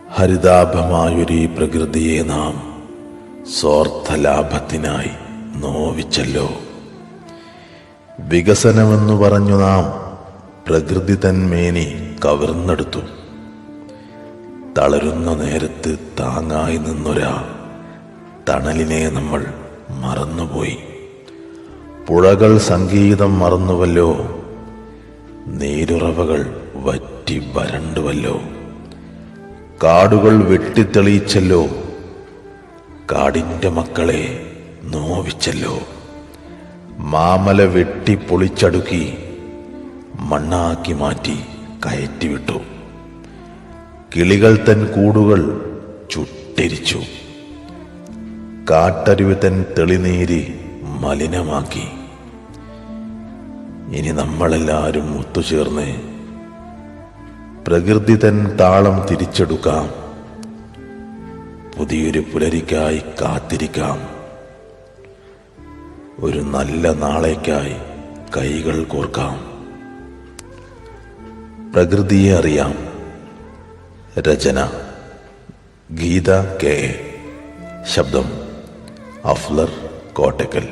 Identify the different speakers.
Speaker 1: ഹരിതാഭമായൊരീ പ്രകൃതിയെ നാം സ്വാർത്ഥലാഭത്തിനായി നോവിച്ചല്ലോ. വികസനമെന്നു പറഞ്ഞു നാം പ്രകൃതി തന്മേനി കവർന്നെടുത്തു. തളരുന്ന നേരത്ത് താങ്ങായി നിന്നൊരാ തണലിനെ നമ്മൾ മറന്നുപോയി. പുഴകൾ സംഗീതം മറന്നുവല്ലോ, നീരുറവകൾ വറ്റി വരണ്ടുവല്ലോ. കാടുകൾ വെട്ടിത്തെളിയിച്ചല്ലോ, കാടിൻ്റെ മക്കളെ നോവിച്ചല്ലോ. മാമല വെട്ടി പൊളിച്ചടുക്കി മണ്ണാക്കി മാറ്റി കയറ്റിവിട്ടു. കിളികൾ തൻ കൂടുകൾ ചുട്ടെരിച്ചു. കാട്ടരുവി തൻ തെളിനീര് മലിനമാക്കി. ഇനി നമ്മളെല്ലാവരും ഒത്തുചേർന്ന് പ്രകൃതി തൻ താളം തിരിച്ചെടുക്കാം. പുതിയൊരു പുലരിക്കായി കാത്തിരിക്കാം. ഒരു നല്ല നാളേക്കായി കൈകൾ കോർക്കാം. പ്രകൃതിയെ അറിയാം. രചന ഗീത കെ. ശബ്ദം അഫ്ലർ കോട്ടക്കൽ.